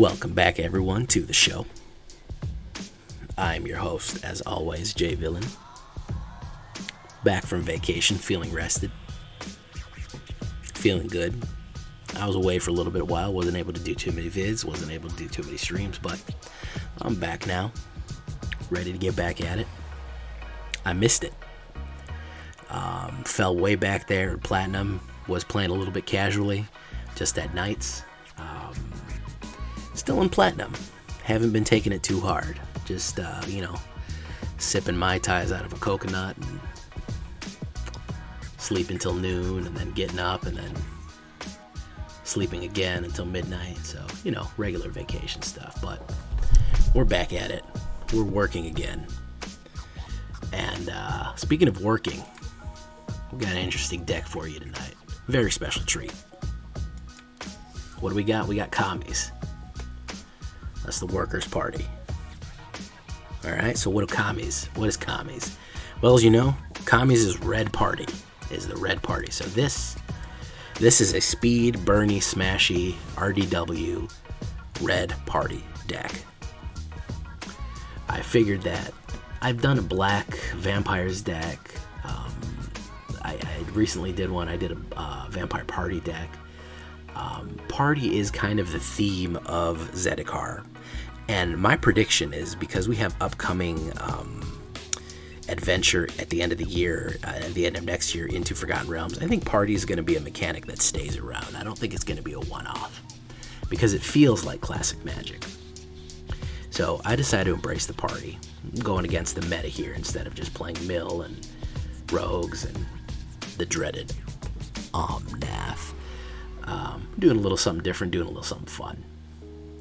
Welcome back, everyone, to the show. I'm your host, as always, Jay Villain. Back from vacation, feeling rested. Feeling good. I was away for a little bit while, wasn't able to do too many vids, wasn't able to do too many streams, but I'm back now, ready to get back at it. I missed it. Fell way back there at Platinum, was playing a little bit casually, just at nights. Still in Platinum, haven't been taking it too hard, just, sipping Mai Tais out of a coconut and sleeping till noon and then getting up and then sleeping again until midnight. So, regular vacation stuff, but we're back at it. We're working again. And speaking of working, we've got an interesting deck for you tonight. Very special treat. What do we got? We got commies. That's the workers' party. Alright, so what is commies? Well, as you know, commies is red party. Is the red party. So this is a speed, burny, smashy, RDW red party deck. I figured that I've done a black vampires deck. I recently did one. I did a vampire party deck. Party is kind of the theme of Zendikar. And my prediction is, because we have upcoming adventure at the end of the year, at the end of next year into Forgotten Realms, I think party is going to be a mechanic that stays around. I don't think it's going to be a one-off, because it feels like classic Magic. So I decided to embrace the party. I'm going against the meta here instead of just playing mill and rogues and the dreaded Omnath. Doing a little something different, doing a little something fun.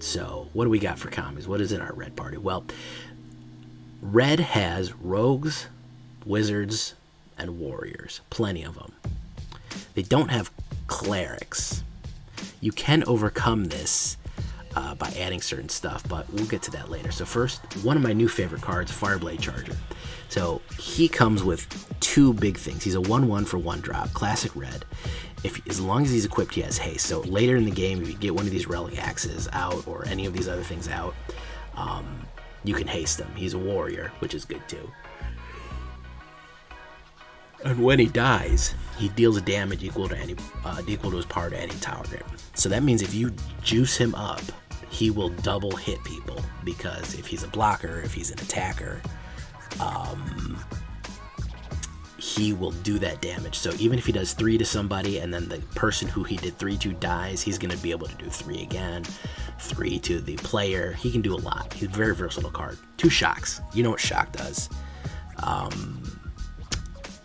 So what do we got for commies? What is in our red party? Well, red has rogues, wizards, and warriors. Plenty of them. They don't have clerics. You can overcome this by adding certain stuff, but we'll get to that later. So first, one of my new favorite cards, Fireblade Charger. So he comes with two big things. He's a 1/1 for 1 drop, classic red. As long as he's equipped, he has haste. So later in the game, if you get one of these relic axes out or any of these other things out, you can haste him. He's a warrior, which is good too. And when he dies, he deals damage equal to his power to any target. So that means if you juice him up, he will double hit people, because if he's a blocker, if he's an attacker, he will do that damage. So even if he does 3 to somebody and then the person who he did 3 to dies, he's going to be able to do 3 again, 3 to the player. He can do a lot. He's a very versatile card. 2 shocks. You know what shock does.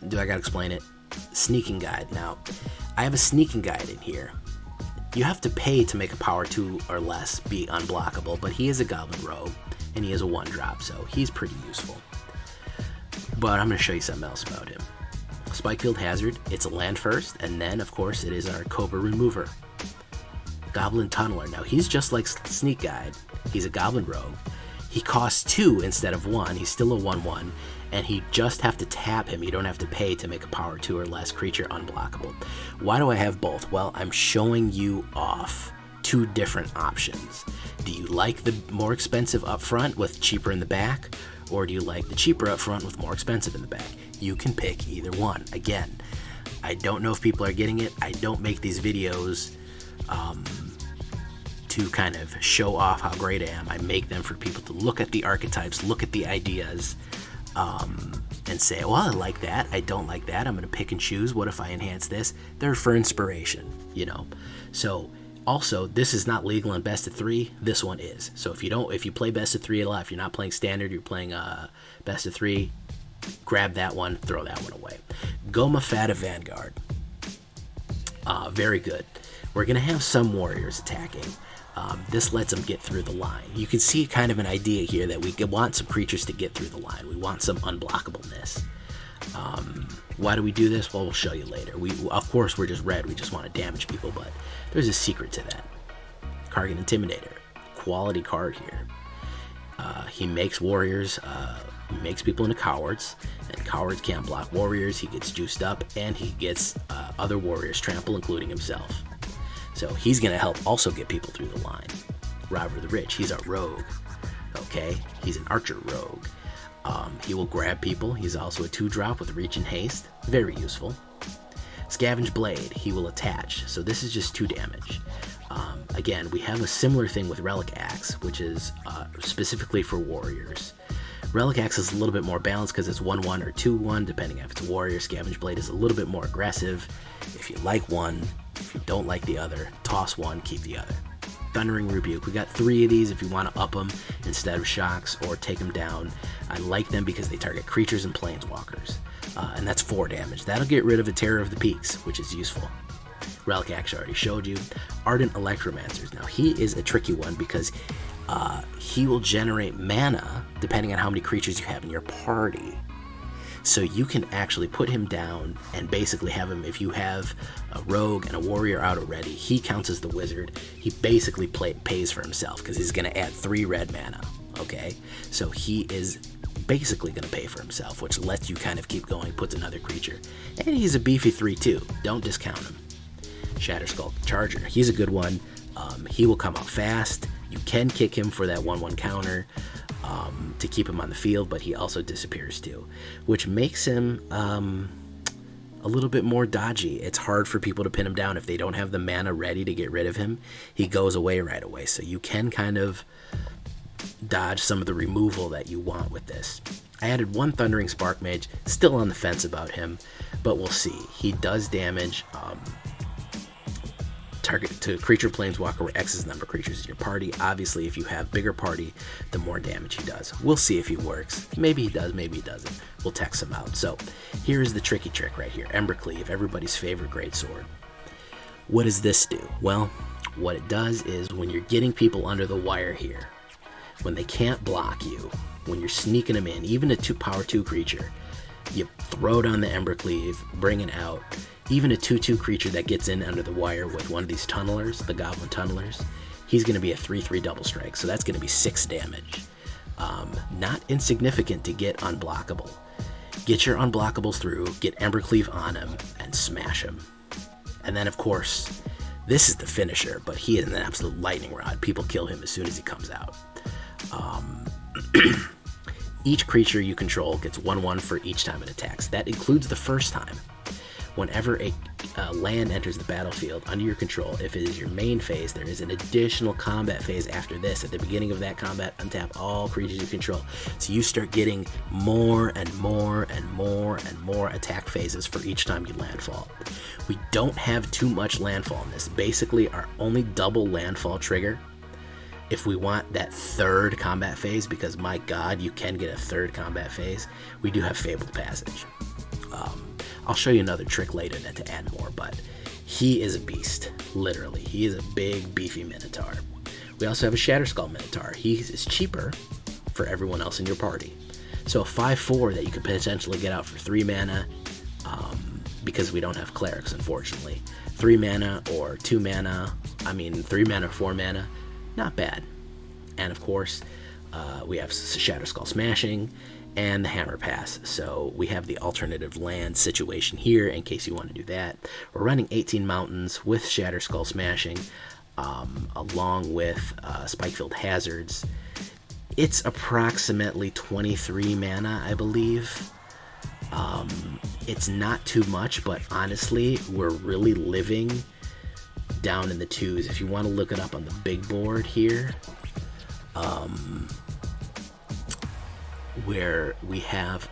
Do I got to explain it? Sneaking guide. Now, I have a sneaking guide in here. You have to pay to make a power 2 or less be unblockable, but he is a goblin rogue and he is a 1-drop, so he's pretty useful. But I'm going to show you something else about him. Spikefield Hazard, it's a land first, and then, of course, it is our Cobra Remover. Goblin Tunneler. Now, he's just like Sneak Guide. He's a Goblin Rogue. He costs 2 instead of 1. He's still a 1/1, and you just have to tap him. You don't have to pay to make a power 2 or less creature unblockable. Why do I have both? Well, I'm showing you off 2 different options. Do you like the more expensive up front with cheaper in the back? Or do you like the cheaper up front with more expensive in the back? You can pick either one. Again, I don't know if people are getting it. I don't make these videos to kind of show off how great I am. I make them for people to look at the archetypes, look at the ideas, and say, well, I like that. I don't like that. I'm going to pick and choose. What if I enhance this? They're for inspiration, So also, this is not legal in best of 3. This one is. So if you play best of 3 a lot, if you're not playing standard, you're playing best of 3, grab that one, throw that one away. Goma, Fada, Vanguard. Very good. We're going to have some warriors attacking. This lets them get through the line. You can see kind of an idea here that we want some creatures to get through the line. We want some unblockableness. Why do we do this? Well, we'll show you later. Of course, we're just red. We just want to damage people, but there's a secret to that. Kargan Intimidator. Quality card here. He makes warriors, he makes people into cowards, and cowards can't block warriors. He gets juiced up, and he gets other warriors trample, including himself. So he's going to help also get people through the line. Robber the Rich. He's a rogue, okay? He's an archer rogue. He will grab people. He's also a 2-drop with reach and haste. Very useful. Scavenged Blade. He will attach. So this is just 2 damage. Again, we have a similar thing with Relic Axe, which is specifically for warriors. Relic Axe is a little bit more balanced because it's 1-1 or 2-1, depending if it's a warrior. Scavenged Blade is a little bit more aggressive. If you like one, if you don't like the other, toss one, keep the other. Thundering Rebuke. We got 3 of these if you want to up them instead of shocks or take them down. I like them because they target creatures and planeswalkers. And that's 4 damage. That'll get rid of a Terror of the Peaks, which is useful. Relic Axe I already showed you. Ardent Electromancer. Now he is a tricky one because he will generate mana depending on how many creatures you have in your party. So you can actually put him down and basically have him, if you have a rogue and a warrior out already, he counts as the wizard. He basically pays for himself because he's going to add 3 red mana, okay? So he is basically going to pay for himself, which lets you kind of keep going, puts another creature. And he's a beefy 3-2. Don't discount him. Shatterskull Charger. He's a good one. He will come out fast. You can kick him for that 1-1 counter to keep him on the field, but he also disappears too, which makes him a little bit more dodgy. It's hard for people to pin him down if they don't have the mana ready to get rid of him. He goes away right away, so you can kind of dodge some of the removal that you want with this. I added 1 Thundering Sparkmage, still on the fence about him, but we'll see. He does damage target to creature planeswalker where X is the number of creatures in your party. Obviously, if you have bigger party, the more damage he does. We'll see if he works. Maybe he does, maybe he doesn't. We'll text him out. So here's the tricky trick right here. Embercleave, everybody's favorite greatsword. What does this do? Well, what it does is when you're getting people under the wire here, when they can't block you, when you're sneaking them in, even a power 2 creature, you throw down the Embercleave, bring it out. Even a 2-2 creature that gets in under the wire with one of these tunnelers, the Goblin Tunnelers, he's going to be a 3-3 double strike, so that's going to be 6 damage. Not insignificant to get unblockable. Get your unblockables through, get Embercleave on him, and smash him. And then, of course, this is the finisher, but he is an absolute lightning rod. People kill him as soon as he comes out. Each creature you control gets 1-1 for each time it attacks. That includes the first time. Whenever a land enters the battlefield under your control, if it is your main phase, there is an additional combat phase after this. At the beginning of that combat, untap all creatures you control. So you start getting more and more and more and more attack phases for each time you landfall. We don't have too much landfall in this. Basically, our only double landfall trigger, if we want that 3rd combat phase, because my god, you can get a 3rd combat phase, we do have Fabled Passage. I'll show you another trick later to add more, but he is a beast, literally. He is a big, beefy Minotaur. We also have a Shatterskull Minotaur. He is cheaper for everyone else in your party. So a 5-4 that you could potentially get out for 3 mana, because we don't have clerics, unfortunately. 3 mana or 2 mana, 3 mana or 4 mana, not bad. And of course, we have Shatterskull Smashing and the Hammer Pass. So we have the alternative land situation here in case you want to do that. We're running 18 mountains with Shatterskull Smashing, along with Spikefield Hazards. It's approximately 23 mana, I believe. It's not too much, but honestly, we're really living down in the 2s. If you want to look it up on the big board here, where we have,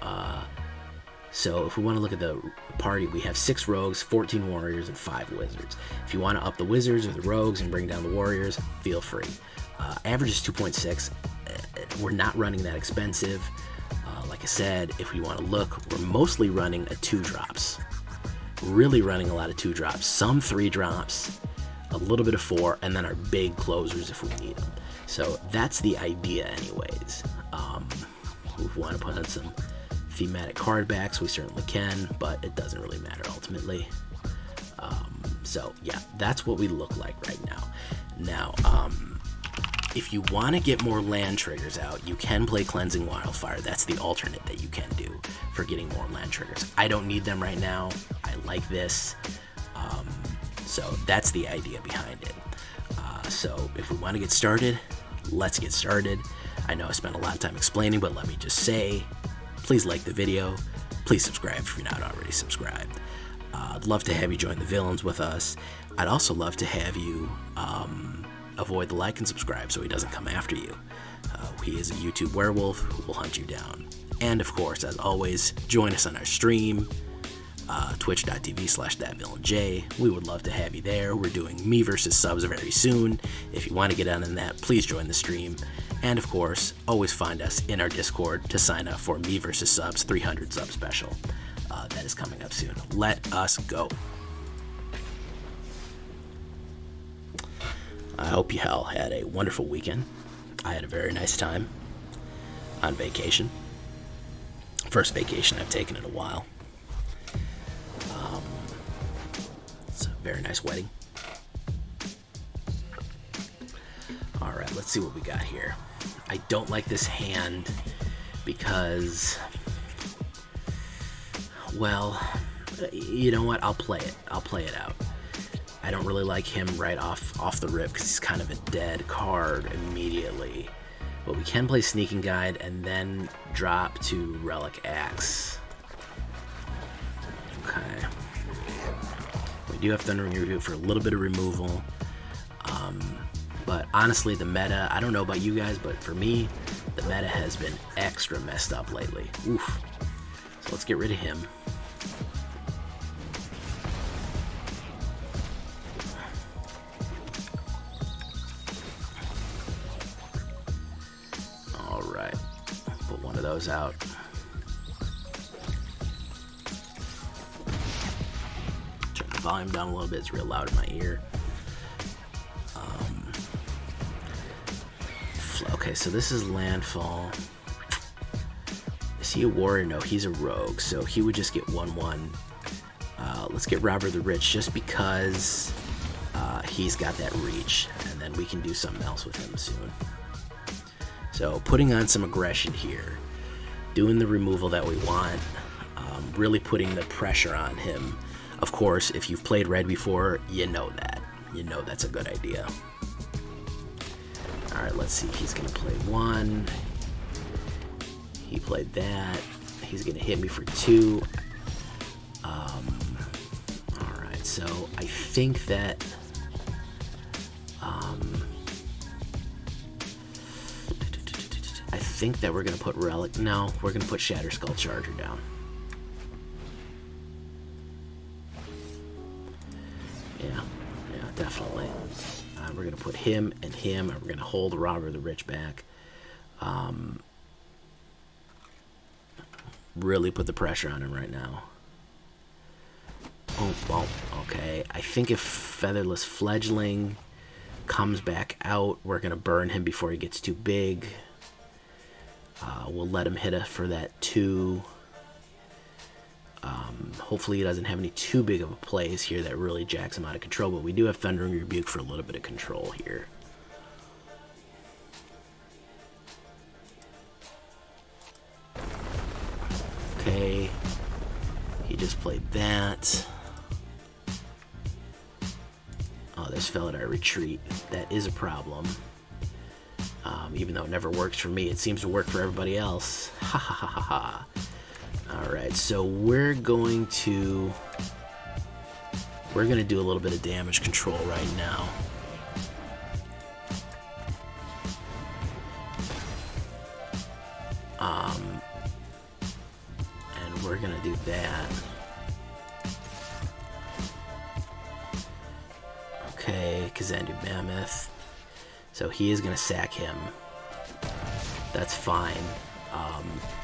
so if we want to look at the party, we have 6 rogues, 14 warriors, and 5 wizards. If you want to up the wizards or the rogues and bring down the warriors, feel free. Average is 2.6. We're not running that expensive. Like I said, if we want to look, we're mostly running a 2-drops. Really running a lot of 2-drops. Some 3-drops, a little bit of 4, and then our big closers if we need them. So that's the idea anyways. If we want to put on some thematic card backs, we certainly can, but it doesn't really matter ultimately. So yeah, that's what we look like right now. Now, if you want to get more land triggers out, you can play Cleansing Wildfire. That's the alternate that you can do for getting more land triggers. I don't need them right now. I like this. So that's the idea behind it. So if we want to get started, let's get started. I know I spent a lot of time explaining, but let me just say, please like the video. Please subscribe if you're not already subscribed. I'd love to have you join the villains with us. I'd also love to have you avoid the like and subscribe so he doesn't come after you. He is a YouTube werewolf who will hunt you down. And of course, as always, join us on our stream, twitch.tv/thatvillainj. We would love to have you there. We're doing me versus subs very soon. If you want to get on that, please join the stream. And of course, always find us in our Discord to sign up for me versus subs 300 sub special. That is coming up soon. Let us go. I hope you all had a wonderful weekend. I had a very nice time on vacation. First vacation I've taken in a while. It's a very nice wedding. Alright, let's see what we got here. I don't like this hand because, well, you know what? I'll play it. I'll play it out. I don't really like him right off the rip because he's kind of a dead card immediately. But we can play Sneaking Guide and then drop to Relic Axe. Okay. We do have Thundering Rebuke for a little bit of removal. But honestly, the meta, I don't know about you guys, but for me, the meta has been extra messed up lately. Oof. So let's get rid of him. Alright. Put one of those out. Turn the volume down a little bit, it's real loud in my ear. Okay, so this is landfall. Is he a warrior? No, he's a rogue, so he would just get 1/1. Let's get Robber the Rich just because he's got that reach, and then we can do something else with him soon. So putting on some aggression here, doing the removal that we want, really putting the pressure on him. Of course, if you've played red before, you know that. You know that's a good idea. Alright, let's see. He's going to play 1. He played that. He's going to hit me for 2. Alright, so I think that... I think that we're going to put Relic... No, we're going to put Shatterskull Charger down. Yeah, definitely. We're going to put him, and we're going to hold Robber the Rich back. Really put the pressure on him right now. Oh, well, okay. I think if Featherless Fledgling comes back out, we're going to burn him before he gets too big. We'll let him hit us for that 2. Hopefully he doesn't have any too big of a plays here that really jacks him out of control, but we do have Thundering Rebuke for a little bit of control here. Okay, he just played that. Oh, there's Felidar Retreat. That is a problem. Even though it never works for me, it seems to work for everybody else. Ha ha ha ha ha. Alright, so we're going to do a little bit of damage control right now. And we're gonna do that. Okay, Kazandu Mammoth. So he is gonna sack him. That's fine.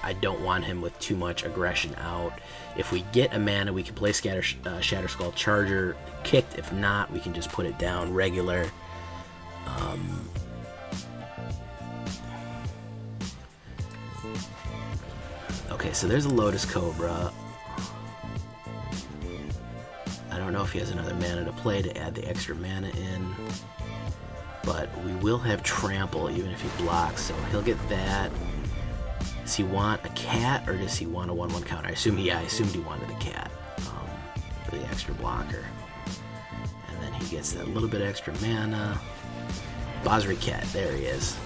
I don't want him with too much aggression out. If we get a mana, we can play Shatterskull Charger kicked. If not, we can just put it down regular. Okay, so there's a Lotus Cobra. I don't know if he has another mana to play to add the extra mana in. But we will have Trample even if he blocks, so he'll get that. Does he want a cat or does he want a 1/1 counter? I assumed he wanted the cat for the extra blocker. And then he gets that little bit extra mana. Bosriket, there he is.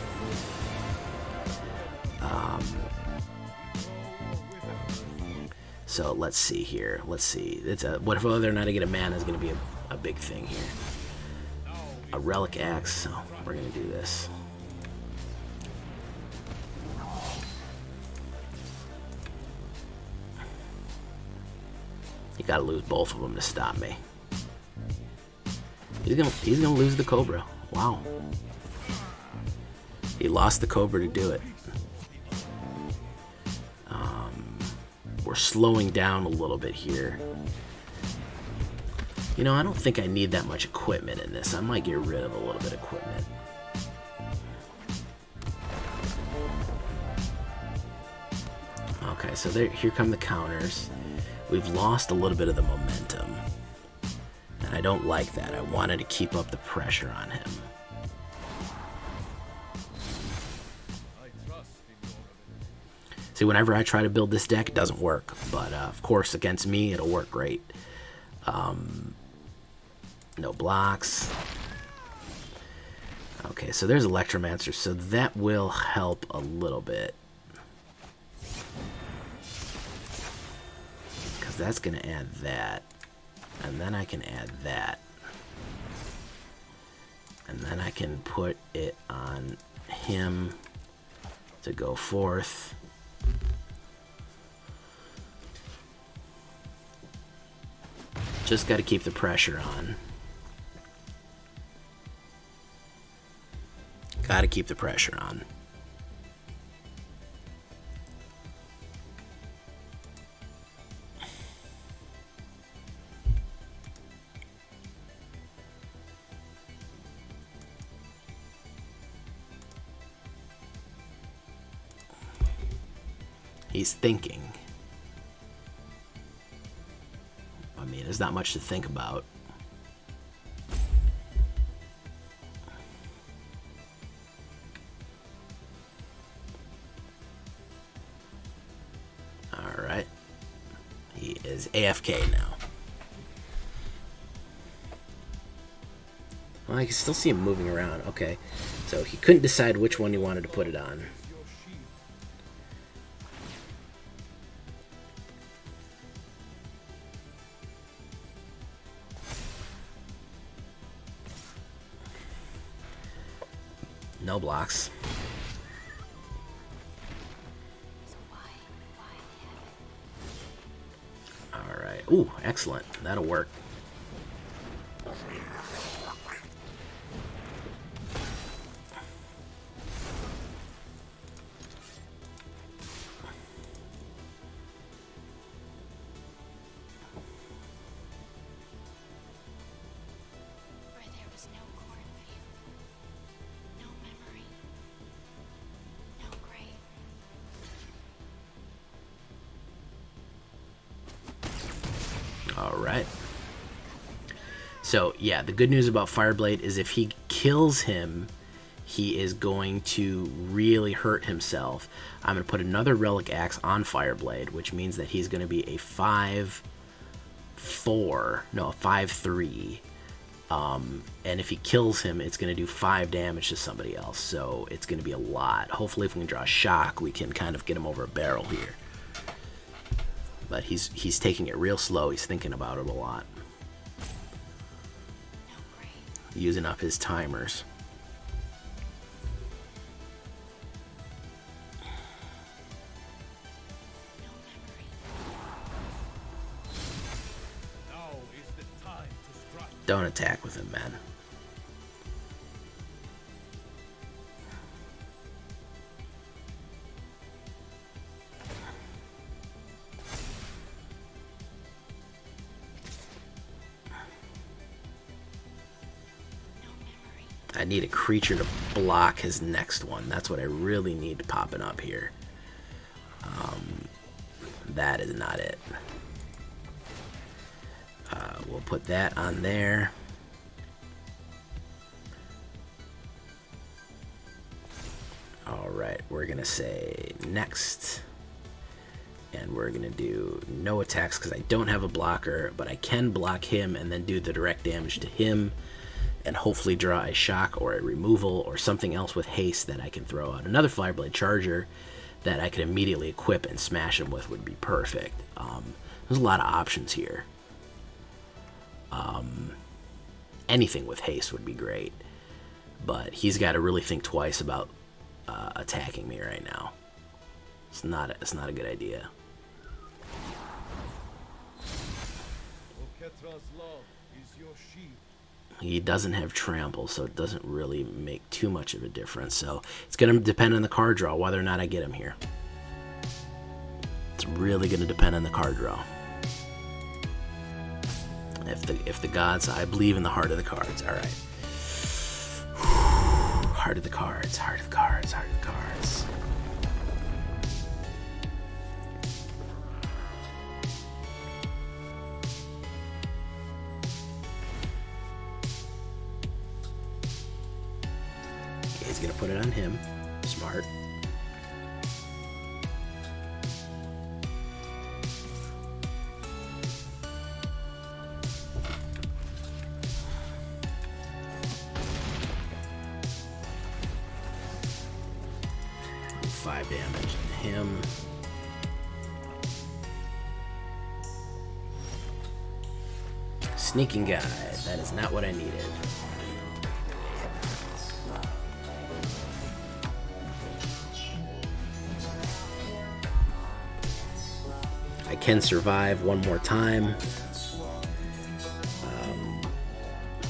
So let's see here. Let's see. It's a whether or not I get a mana is going to be a big thing here. A relic axe. So we're going to do this. You got to lose both of them to stop me. He's gonna lose the Cobra. Wow. He lost the Cobra to do it. We're slowing down a little bit here. You know, I don't think I need that much equipment in this. I might get rid of a little bit of equipment. Okay, so here come the counters. We've lost a little bit of the momentum. And I don't like that. I wanted to keep up the pressure on him. See, whenever I try to build this deck, it doesn't work. But, of course, against me, it'll work great. No blocks. Okay, so there's Electromancer. So that will help a little bit. Because that's going to add that. And then I can add that. And then I can put it on him to go forth. Just got to keep the pressure on. Got to keep the pressure on. He's thinking. I mean, there's not much to think about. All right. He is AFK now. Well, I can still see him moving around. Okay. So he couldn't decide which one he wanted to put it on. No blocks. Alright. Ooh, excellent. That'll work. Alright. So, yeah, the good news about Fireblade is if he kills him, he is going to really hurt himself. I'm going to put another Relic Axe on Fireblade, which means that he's going to be a 5-4, no, a 5-3. And if he kills him, it's going to do 5 damage to somebody else. So it's going to be a lot. Hopefully if we can draw a Shock, we can kind of get him over a barrel here. But he's taking it real slow. He's thinking about it a lot. Using up his timers. Don't attack with him, man. I need a creature to block his next one. That's what I really need popping up here. That is not it. We'll put that on there. Alright, we're going to say next. And we're going to do no attacks because I don't have a blocker, but I can block him and then do the direct damage to him. and hopefully draw a shock or a removal or something else with haste that I can throw out. Another Fireblade Charger that I could immediately equip and smash him with would be perfect. There's a lot of options here. Anything with haste would be great, but he's got to really think twice about attacking me right now. It's not a good idea. He doesn't have trample, so it doesn't really make too much of a difference. So it's going to depend on the card draw whether or not I get him here. It's really going to depend on the card draw. If the gods, I believe in the heart of the cards. All right. Heart of the cards, heart of the cards, heart of the cards. Okay, he's gonna put it on him. Smart. Damage to him. Sneaking guy. That is not what I needed. I can survive one more time.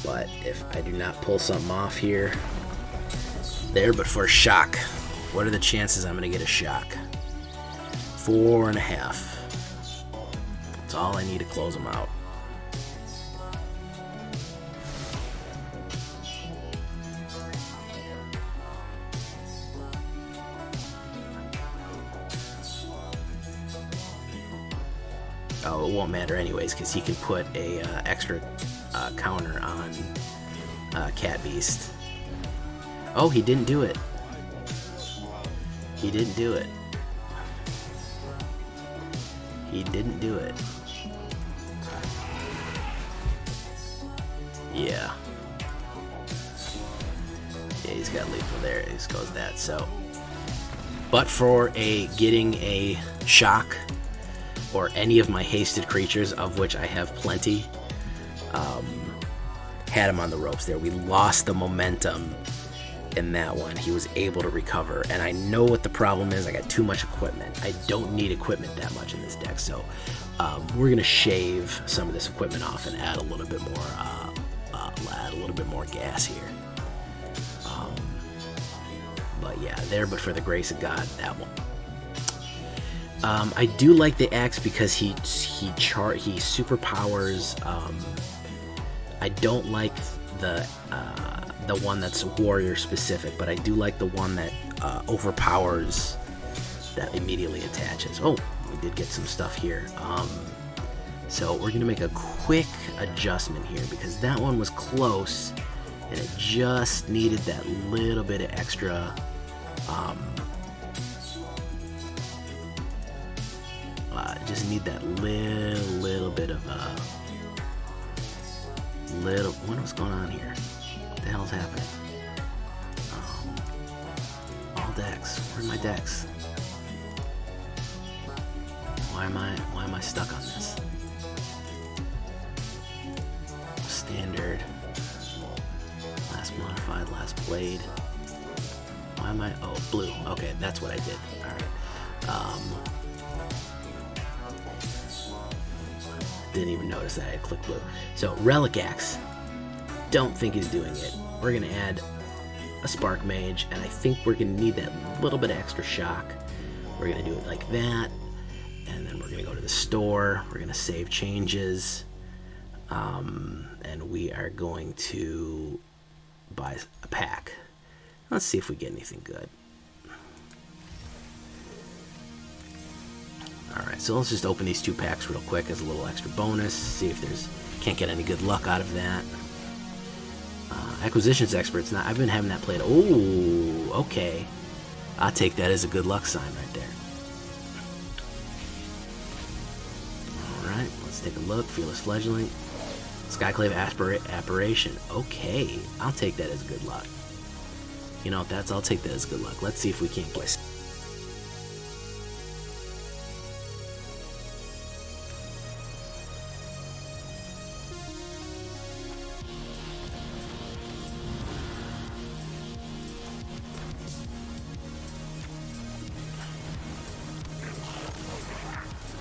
But if I do not pull something off here, there, but for a shock. What are the chances I'm going to get a shock? 4.5. That's all I need to close them out. Oh, it won't matter anyways because he can put a extra counter on Catbeast. Oh, he didn't do it. He didn't do it. He didn't do it. Yeah. Yeah, he's got lethal there. He just goes that. So, but for getting a shock or any of my hasted creatures, of which I have plenty, had him on the ropes there. We lost the momentum in that one. He was able to recover, and I know what the problem is. I got too much equipment. I don't need equipment that much in this deck, so we're gonna shave some of this equipment off and add a little bit more gas here. But yeah, there, but for the grace of God, that one. I do like the axe because he superpowers. I don't like the one that's warrior specific, but I do like the one that overpowers, that immediately attaches. Oh, we did get some stuff here. So we're gonna make a quick adjustment here because that one was close and it just needed that little bit of extra just need that little bit of what was going on here? What the hell's happening? All decks. Where are my decks? Why am I stuck on this? Standard. Last modified, last blade. Why am I? Oh, blue. Okay, that's what I did. Alright. Didn't even notice that I had clicked blue. So, Relic Axe. Don't think he's doing it. We're going to add a Sparkmage, and I think we're going to need that little bit of extra shock. We're going to do it like that, and then we're going to go to the store. We're going to save changes, and we are going to buy a pack. Let's see if we get anything good. Alright, so let's just open these 2 packs real quick as a little extra bonus. See if can't get any good luck out of that. Acquisitions Experts. Now, I've been having that played. Oh, okay. I'll take that as a good luck sign right there. Alright, let's take a look. Fearless Fledgling. Skyclave Apparition. Okay, I'll take that as good luck. You know, I'll take that as good luck. Let's see if we can't get...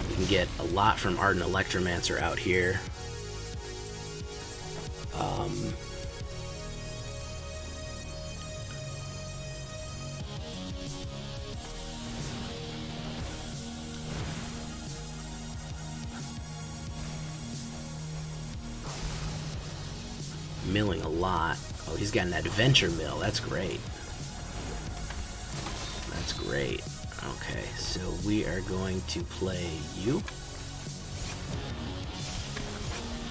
We can get a lot from Ardent Electromancer out here. Milling a lot. Oh, he's got an adventure mill. That's great. That's great. Okay, so we are going to play you.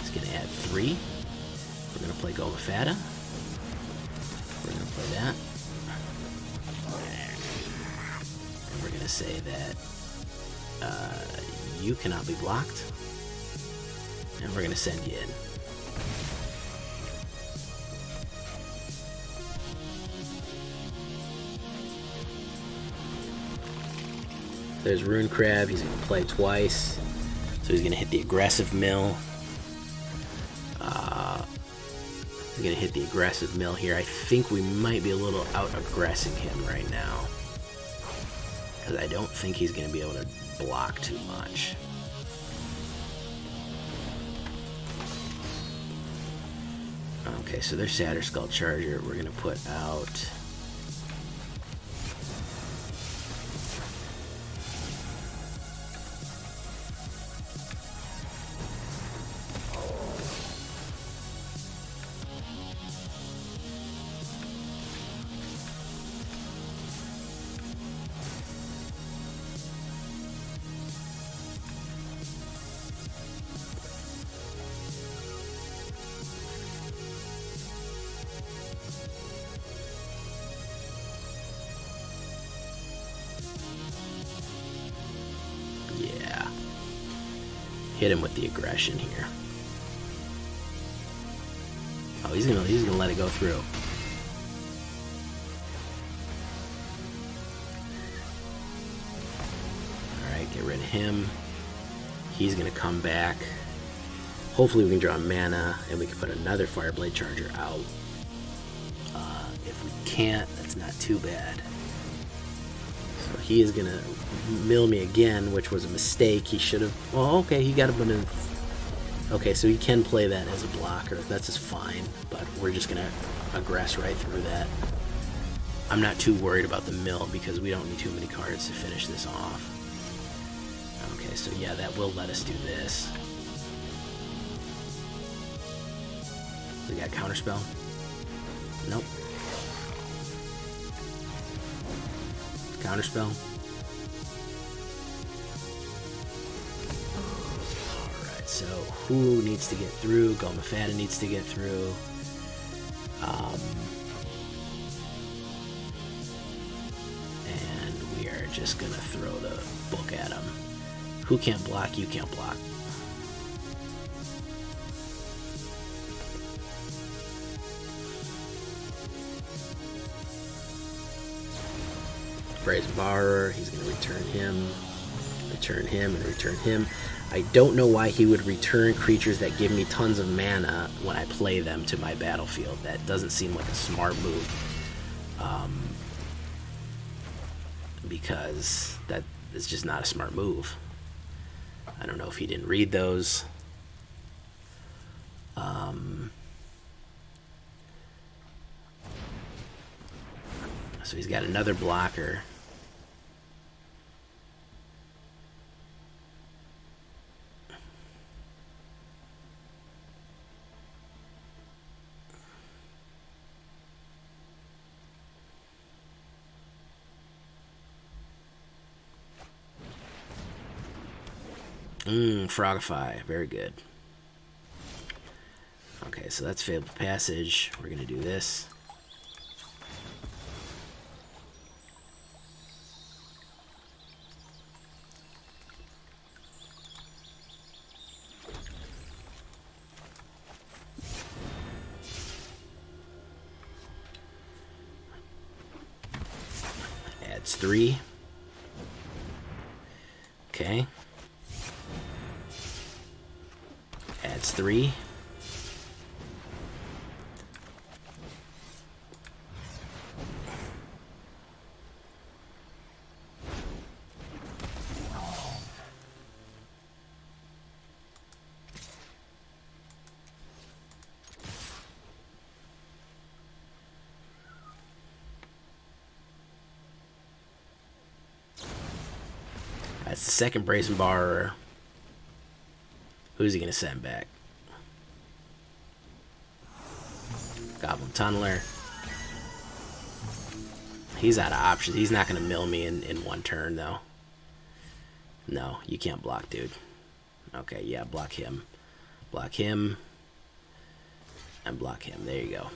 It's going to add 3. We're going to play Goma Fada. We're going to play that. And we're going to say that you cannot be blocked. And we're going to send you in. There's Rune Crab. He's going to play twice. So he's going to hit the aggressive mill. He's going to hit the aggressive mill here. I think we might be a little out-aggressing him right now. Because I don't think he's going to be able to block too much. Okay, so there's Shatterskull Charger. We're going to put out... hit him with the aggression here. Oh, he's gonna let it go through. All right, get rid of him. He's gonna come back. Hopefully we can draw mana and we can put another Fireblade Charger out. If we can't, that's not too bad. So he is gonna mill me again, which was a mistake. He should have... Oh, okay, he got a bit of... Okay, so he can play that as a blocker. That's just fine, but we're just gonna aggress right through that. I'm not too worried about the mill because we don't need too many cards to finish this off. Okay, so yeah, that will let us do this. We got Counterspell? Nope. Counterspell. Alright, so who needs to get through? Goma Fada needs to get through. And we are just going to throw the book at him. Who can't block? You can't block. Brazen Borrower, he's going to return him, and return him. I don't know why he would return creatures that give me tons of mana when I play them to my battlefield. That doesn't seem like a smart move. Because that is just not a smart move. I don't know if he didn't read those. So he's got another blocker. Frogify, very good. Okay, so that's Fabled Passage. We're gonna do this. 3. Okay. Adds 3. That's the second Brazen Bar. Who's he going to send back? Goblin Tunneler. He's out of options. He's not going to mill me in one turn, though. No, you can't block, dude. Okay, yeah, block him. Block him. And block him. There you go.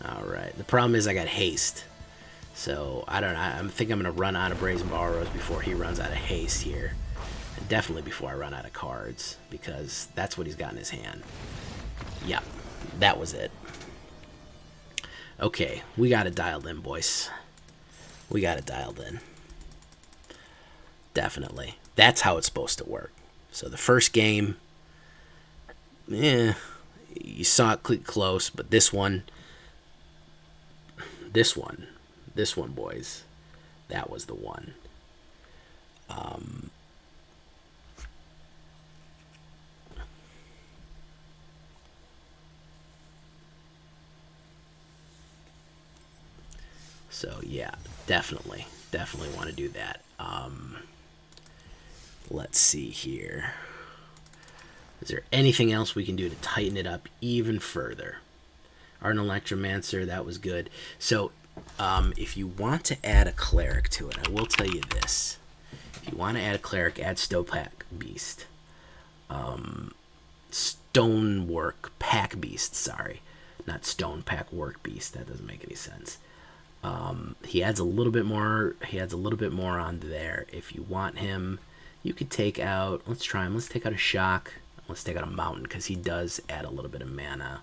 Alright. The problem is I got haste. So, I don't know. I think I'm going to run out of Brazen Borrows before he runs out of haste here. And definitely before I run out of cards. Because that's what he's got in his hand. Yeah, that was it. Okay, we got it dialed in, boys. We got it dialed in. Definitely. That's how it's supposed to work. So the first game, you saw it click close, but this one, boys, that was the one. So yeah, definitely want to do that. Let's see here. Is there anything else we can do to tighten it up even further? Ardent Electromancer, that was good. So if you want to add a cleric to it, I will tell you this. If you want to add a cleric, add Stonework Packbeast. Stonework Packbeast, sorry. Not Stone Pack Work Beast. That doesn't make any sense. He adds a little bit more. He adds a little bit more on there. If you want him, you could take out. Let's try him. Let's take out a shock. Let's take out a mountain because he does add a little bit of mana.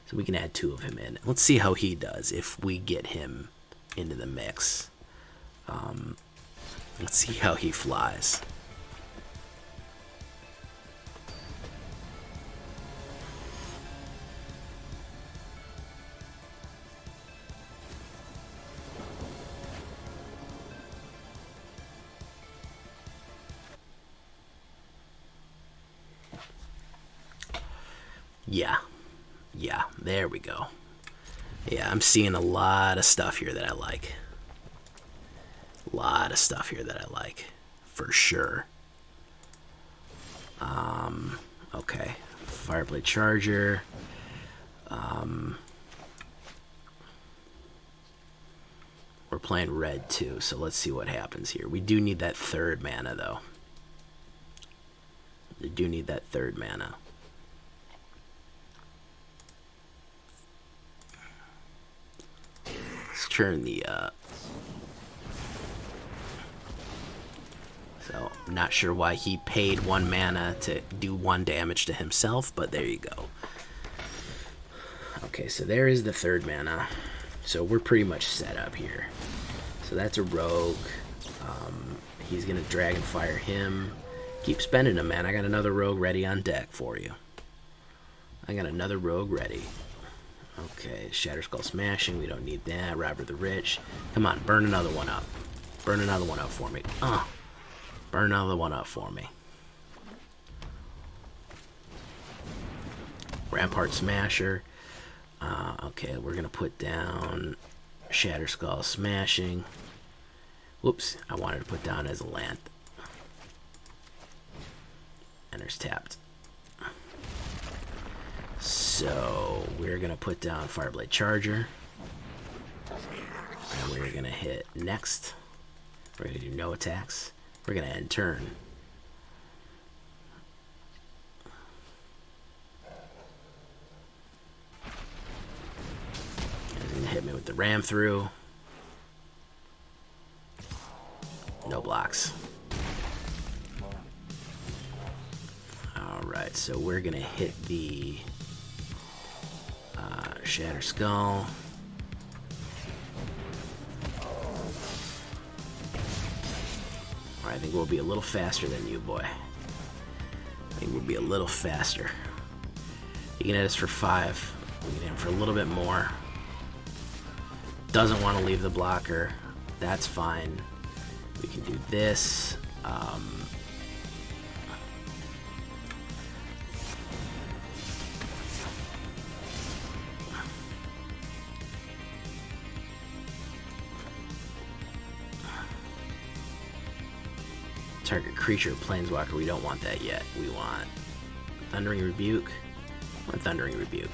So we can add 2 of him in. Let's see how he does if we get him into the mix. Let's see how he flies. Yeah, there we go. Yeah, I'm seeing a lot of stuff here that I like. For sure. Okay. Fireblade Charger. We're playing red too, so let's see what happens here. We do need that 3rd mana, though. We do need that 3rd mana. Let's turn the, So, I'm not sure why he paid 1 mana to do 1 damage to himself, but there you go. Okay, so there is the 3rd mana. So we're pretty much set up here. So that's a rogue. He's going to Dragonfire him. Keep spending them, man. I got another rogue ready on deck for you. I got another rogue ready. Okay, Shatterskull Smashing. We don't need that. Robber the Rich. Come on, burn another one up. Burn another one up for me. Burn another one up for me. Rampart Smasher. Okay, we're going to put down Shatterskull Smashing. Whoops, I wanted to put down as a land. Enters tapped. So, we're going to put down Fireblade Charger. And we're going to hit next. We're going to do no attacks. We're going to end turn. And hit me with the ram through. No blocks. Alright, so we're going to hit the Shatterskull. I think we'll be a little faster than you, boy. I think we'll be a little faster. He can hit us for 5. We can hit him for a little bit more. Doesn't want to leave the blocker. That's fine. We can do this. Target creature, planeswalker. We don't want that yet. We want Thundering Rebuke. Or Thundering Rebuke.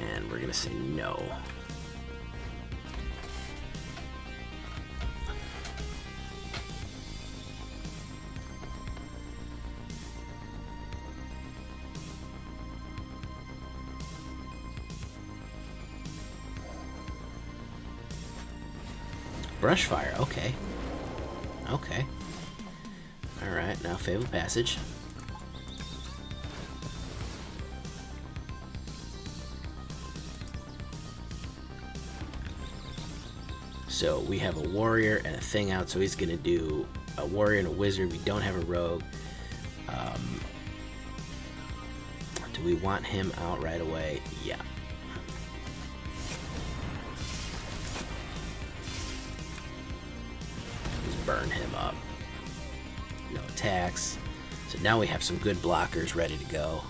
And we're gonna say no. Brushfire, okay. Okay. Alright, now Fabled Passage. So we have a warrior and a thing out, so he's going to do a warrior and a wizard. We don't have a rogue. Do we want him out right away? Yeah. Just burn him up. No attacks. So now we have some good blockers ready to go.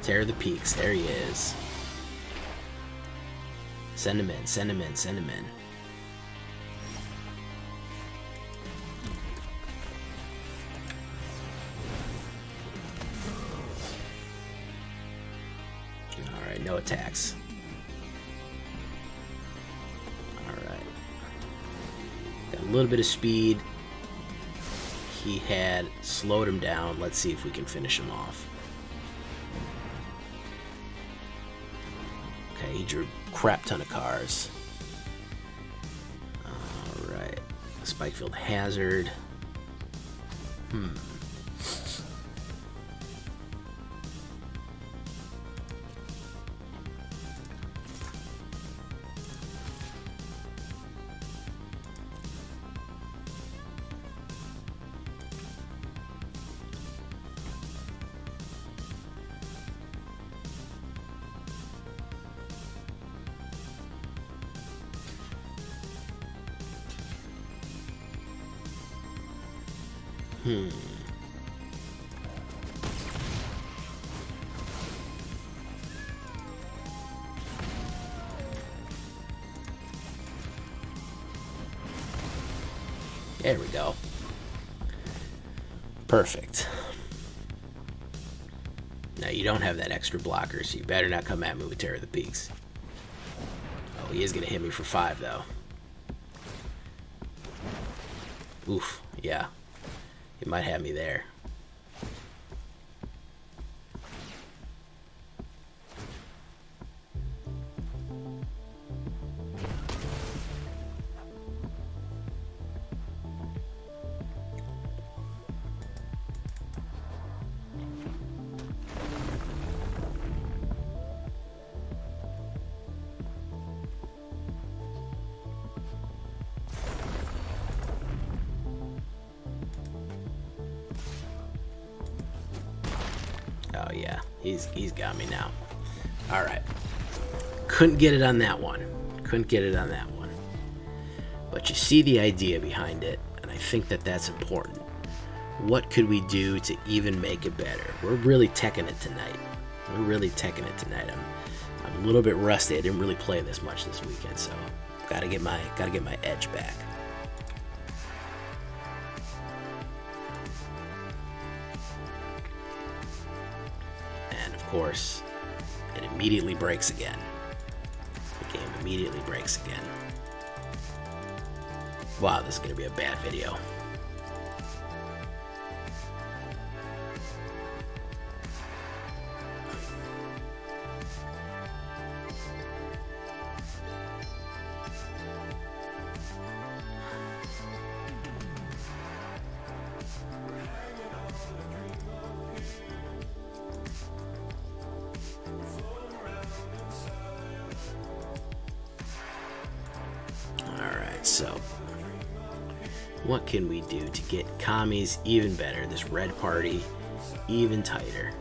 Tear the Peaks, there he is. Send him in, send him in, send him in. Alright, no attacks. Alright. Got a little bit of speed. He had slowed him down. Let's see if we can finish him off. Okay, he drew a crap ton of cards. Alright. Spikefield Hazard. There we go. Perfect. Now you don't have that extra blocker, so you better not come at me with Terror of the Peaks. Oh, he is going to hit me for 5, though. Oof, yeah. He might have me there. Oh yeah, he's got me now. All right, couldn't get it on that one. Couldn't get it on that one. But you see the idea behind it, and I think that that's important. What could we do to even make it better? We're really teching it tonight. We're really teching it tonight. I'm a little bit rusty. I didn't really play this much this weekend, so gotta get my edge back. Of course, it immediately breaks again. The game immediately breaks again. Wow, this is going to be a bad video. So, what can we do to get commies even better? This red party even tighter.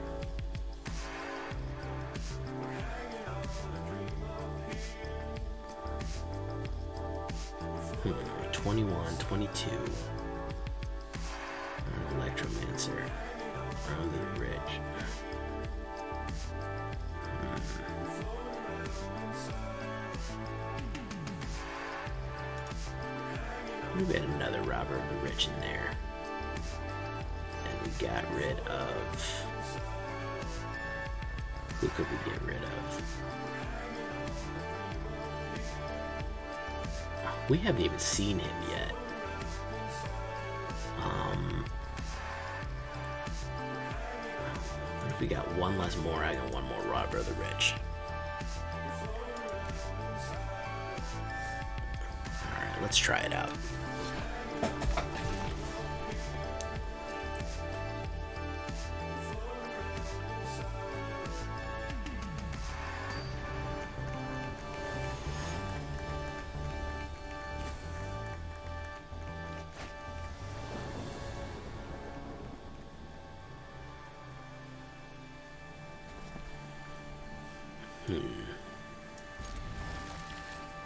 21, 22. Electromancer. Around the ridge. We had another Robber of the Rich in there. And we got rid of... Who could we get rid of? We haven't even seen him yet. What if we got one less Moraug and one more Robber of the Rich? Alright, let's try it out.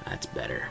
That's better.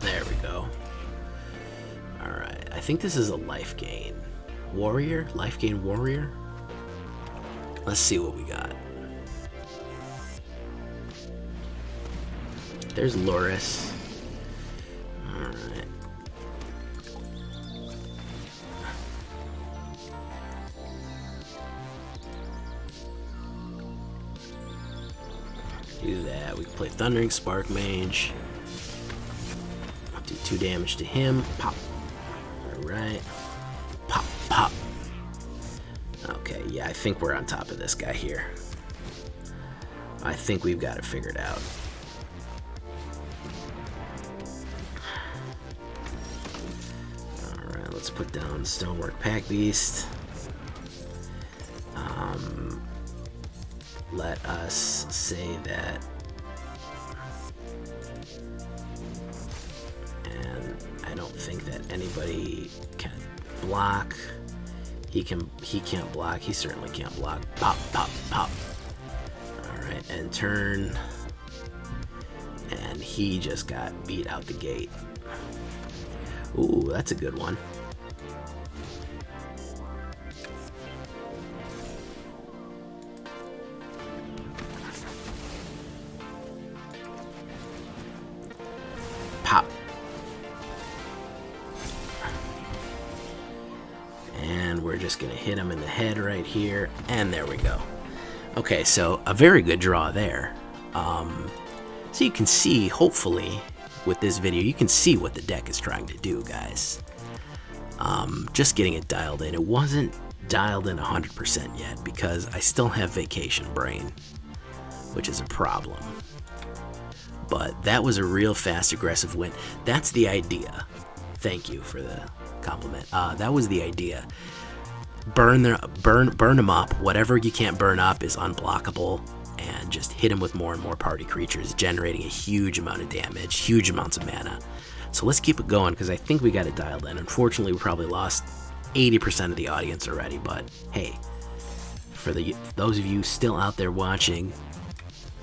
There we go. Alright, I think this is a life gain. Warrior? Life gain warrior? Let's see what we got. There's Loris. Alright. Do that. We can play Thundering Sparkmage. Do 2 damage to him. Pop. Alright. Pop, pop. Okay, yeah, I think we're on top of this guy here. I think we've got it figured out. Alright, let's put down Stonework Packbeast. Let us say that. I don't think that anybody can block. He can't block. He certainly can't block. Pop, pop, pop. Alright, and turn. And he just got beat out the gate. Ooh, that's a good one. Pop. And we're just going to hit him in the head right here. And there we go. Okay, so a very good draw there. So you can see, hopefully, with this video, you can see what the deck is trying to do, guys. Just getting it dialed in. It wasn't dialed in 100% yet because I still have vacation brain, which is a problem. But that was a real fast, aggressive win. That's the idea. Thank you for the compliment. That was the idea. Burn them up. Whatever you can't burn up is unblockable, and just hit them with more and more party creatures, generating a huge amount of damage, huge amounts of mana. So let's keep it going because I think we got it dialed in. Unfortunately, we probably lost 80% of the audience already, but hey, for those of you still out there watching,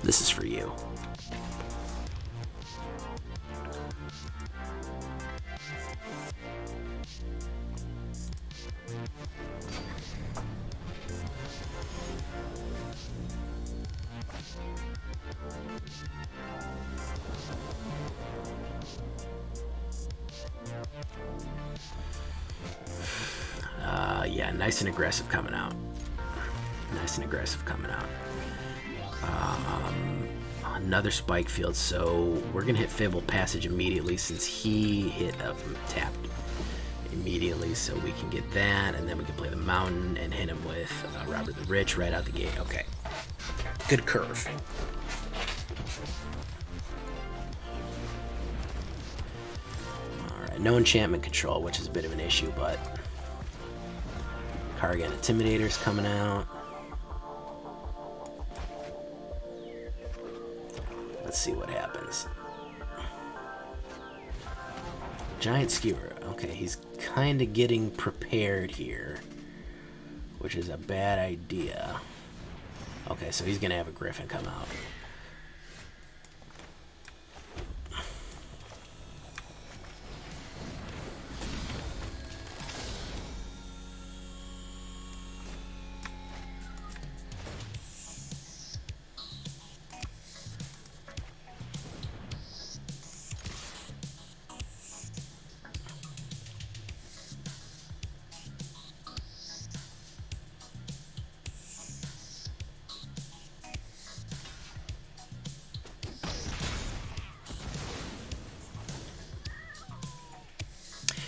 this is for you. Yeah, nice and aggressive coming out. nice and aggressive coming out. Another Spikefield, so we're going to hit Fabled Passage immediately since he hit up tapped immediately, so we can get that, and then we can play the Mountain and hit him with Robert the Rich right out the gate. Okay. Good curve. Alright, no enchantment control, which is a bit of an issue, but Kargan Intimidator's coming out. Let's see what happens. Giant Skewer. Okay, he's kind of getting prepared here, which is a bad idea. Okay, so he's going to have a Griffin come out.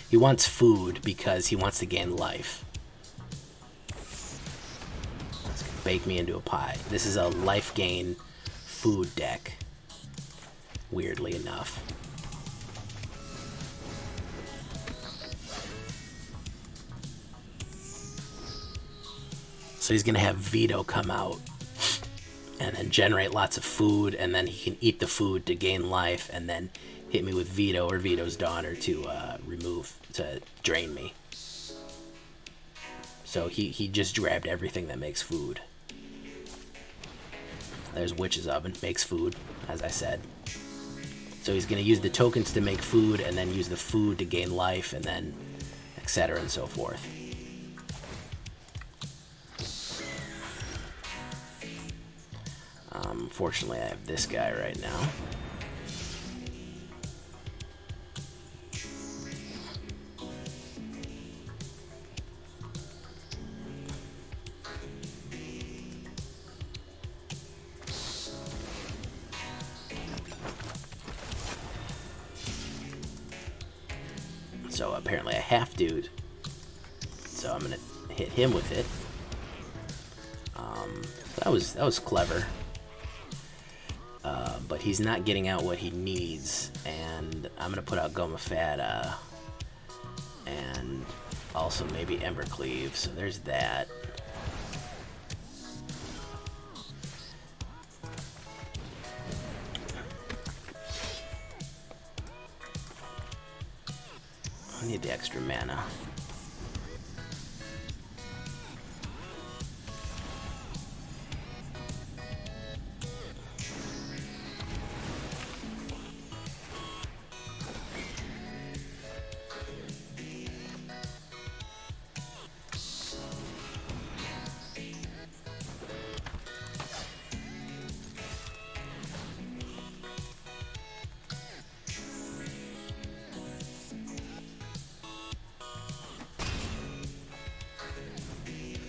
He wants food because he wants to gain life. It's gonna bake me into a pie. This is a life gain food deck, weirdly enough. So he's gonna have Veto come out and then generate lots of food, and then he can eat the food to gain life, and then hit me with Veto or Veto's daughter to drain me. So he just grabbed everything that makes food. There's Witch's Oven, makes food, as I said. So he's going to use the tokens to make food, and then use the food to gain life, and then etc. and so forth. Fortunately, I have this guy right now. So apparently I have to. So I'm gonna hit him with it. That was clever. But he's not getting out what he needs, and I'm gonna put out Goma Fada, and also maybe Embercleave. So there's that. I need the extra mana.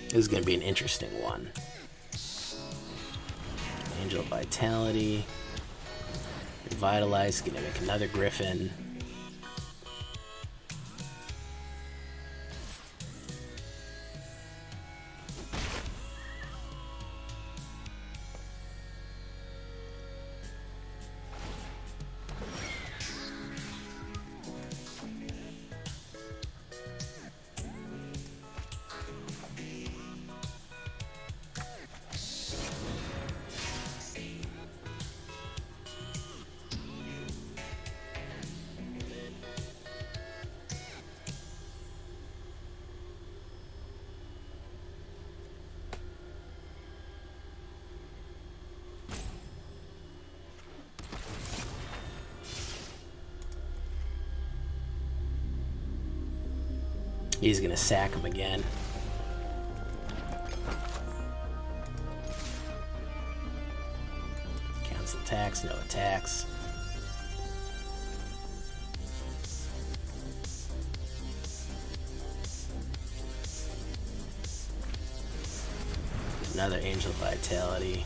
This is going to be an interesting one. Angel of Vitality. Revitalize. Going to make another Griffin. He's gonna sack him again. Cancel attacks, no attacks. Another Angel Vitality.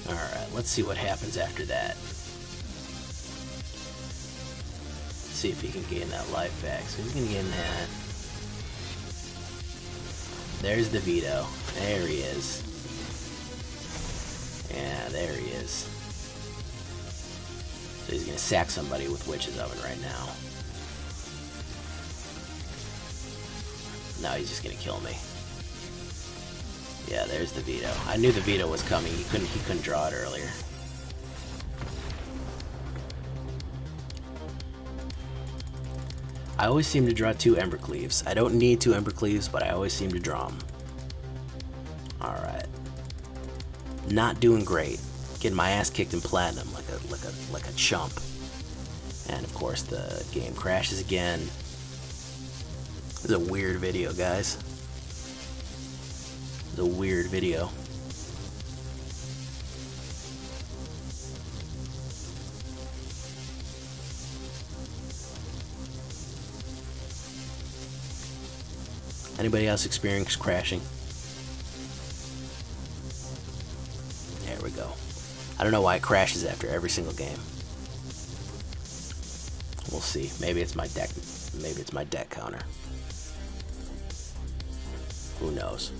Alright, let's see what happens after that. See if he can gain that life back. So he's going to gain that. There's the veto. There he is. Yeah, there he is. So he's going to sack somebody with Witch's Oven right now. Now he's just going to kill me. Yeah, there's the veto. I knew the veto was coming. He couldn't draw it earlier. I always seem to draw 2 Embercleaves. I don't need 2 Embercleaves, but I always seem to draw them. Alright. Not doing great. Getting my ass kicked in platinum like a chump. And of course the game crashes again. This is a weird video, guys. It's a weird video. Anybody else experience crashing? There we go. I don't know why it crashes after every single game. We'll see. Maybe it's my deck. Maybe it's my deck counter. Who knows?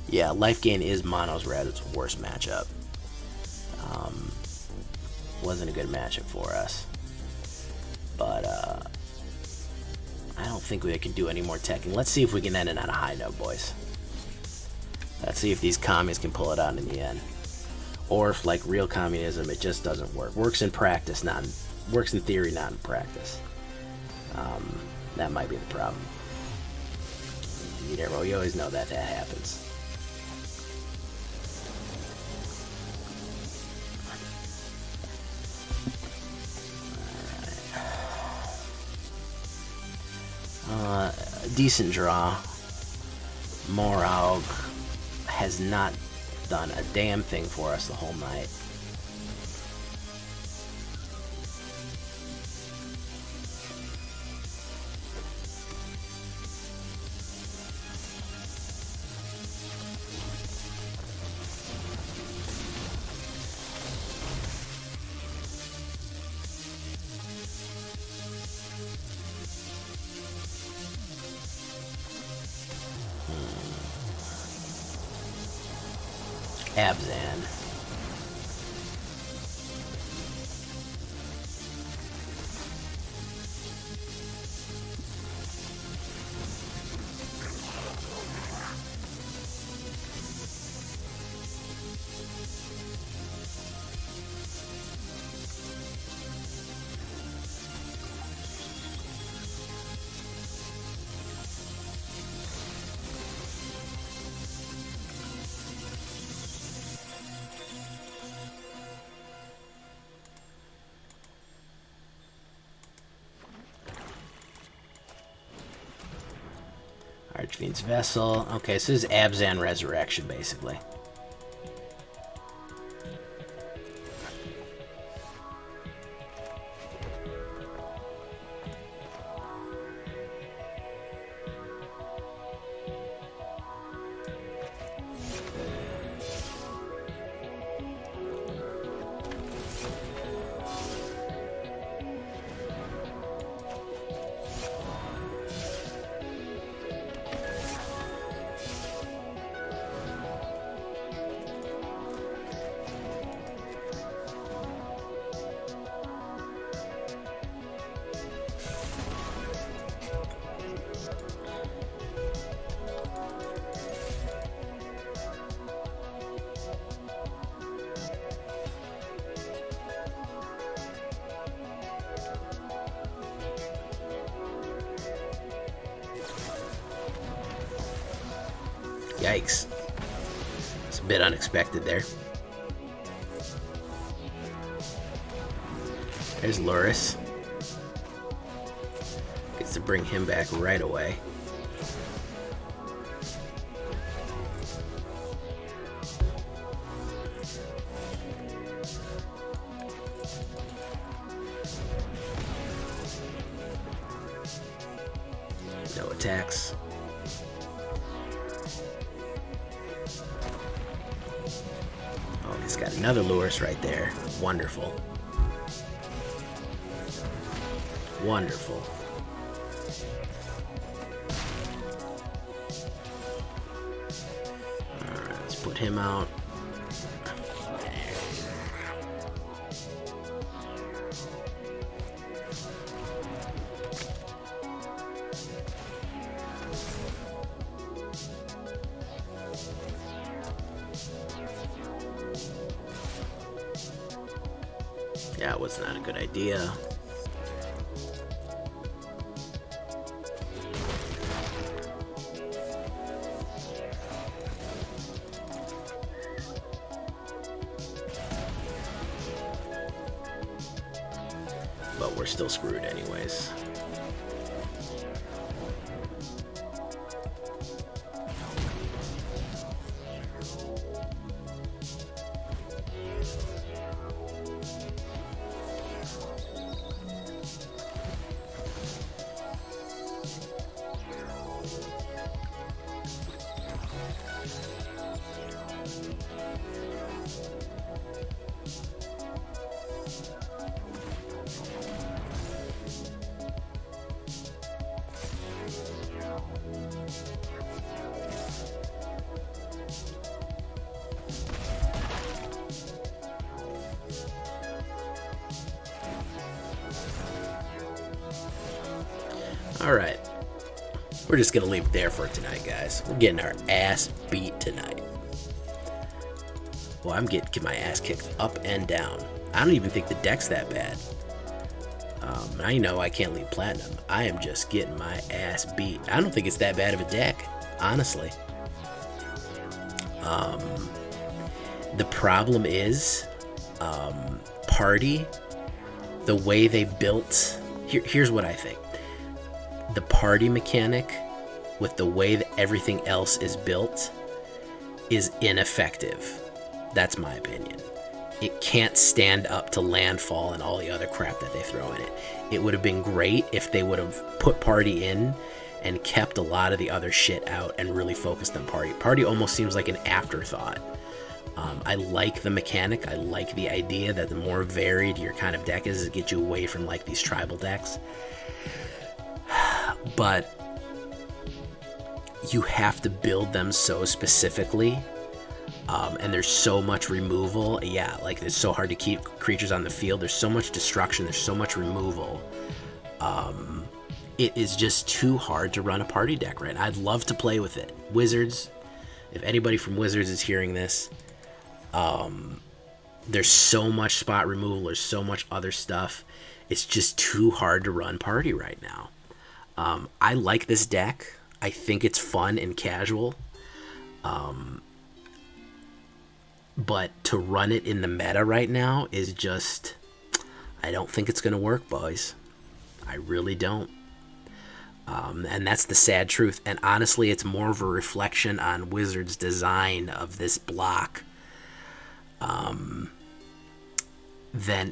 Yeah, life gain is Mono's Rabbit's worst matchup. Wasn't a good matchup for us. But, I don't think we can do any more teching. Let's see if we can end it on a high note, boys. Let's see if these commies can pull it out in the end. Or if, like real communism, it just doesn't work. Works in practice, works in theory, not in practice. That might be the problem. You always know that happens. Decent draw. Moraug has not done a damn thing for us the whole night. Abzan. Archfiend's Vessel. Okay, so this is Abzan Resurrection, basically. Yikes. It's a bit unexpected there. There's Luris. Gets to bring him back right away. No attacks. Oh, he's got another Luris right there. Wonderful. Wonderful. Alright, let's put him out. That was not a good idea. But we're still screwed anyways. Alright, we're just going to leave it there for tonight, guys. We're getting our ass beat tonight. Well, I'm getting my ass kicked up and down. I don't even think the deck's that bad. I know I can't leave Platinum. I am just getting my ass beat. I don't think it's that bad of a deck, honestly. The problem is, Party, the way they built... Here's what I think. The party mechanic, with the way that everything else is built, is ineffective. That's my opinion. It can't stand up to landfall and all the other crap that they throw in it. It would have been great if they would have put party in and kept a lot of the other shit out and really focused on party. Party almost seems like an afterthought. I like the mechanic. I like the idea that the more varied your kind of deck is, it gets you away from like these tribal decks. But you have to build them so specifically, and there's so much removal. Yeah, like it's so hard to keep creatures on the field. There's so much destruction. There's so much removal. It is just too hard to run a party deck right now. I'd love to play with it. Wizards, if anybody from Wizards is hearing this, there's so much spot removal. There's so much other stuff. It's just too hard to run party right now. I like this deck. I think it's fun and casual. But to run it in the meta right now is just... I don't think it's going to work, boys. I really don't. And that's the sad truth. And honestly, it's more of a reflection on Wizards' design of this block than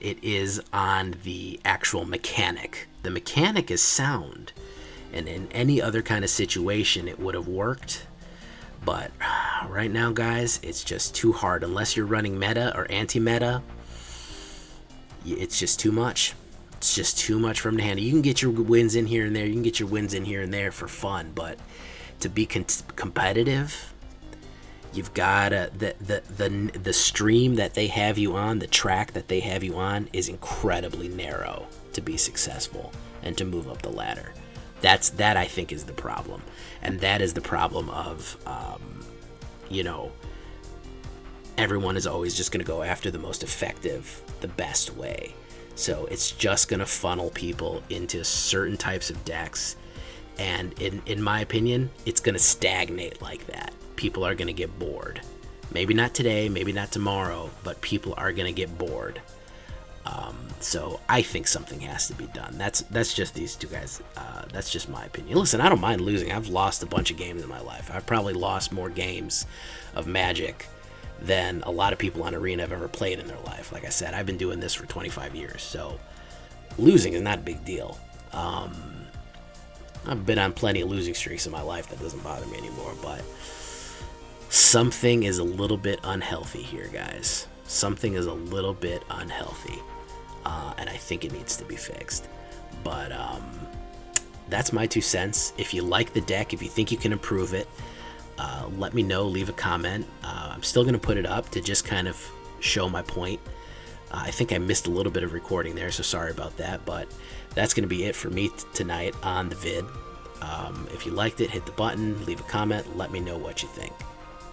it is on the actual mechanic. The mechanic is sound. And in any other kind of situation, it would have worked. But right now, guys, it's just too hard. Unless you're running meta or anti-meta, it's just too much. It's just too much for them to handle. You can get your wins in here and there. You can get your wins in here and there for fun. But to be competitive, you've got the stream that they have you on, the track that they have you on, is incredibly narrow to be successful and to move up the ladder. That I think is the problem, and that is the problem of, everyone is always just going to go after the most effective, the best way. So it's just going to funnel people into certain types of decks, and in my opinion, it's going to stagnate like that. people are going to get bored. Maybe not today, maybe not tomorrow, but people are going to get bored. So I think something has to be done. That's just these two guys. That's just my opinion. Listen, I don't mind losing. I've lost a bunch of games in my life. I've probably lost more games of Magic than a lot of people on Arena have ever played in their life. Like I said, I've been doing this for 25 years, so losing is not a big deal. I've been on plenty of losing streaks in my life. That doesn't bother me anymore, but something is a little bit unhealthy here, guys. Something is a little bit unhealthy, and I think it needs to be fixed. But that's my 2 cents. If you like the deck, if you think you can improve it, let me know, leave a comment. I'm still going to put it up to just kind of show my point. I think I missed a little bit of recording there, so sorry about that, but that's going to be it for me tonight on the vid. If you liked it, hit the button, leave a comment, let me know what you think.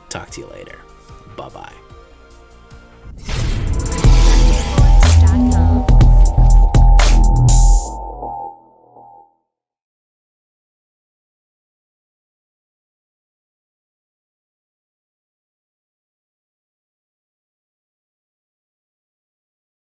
Talk to you later. Bye-bye.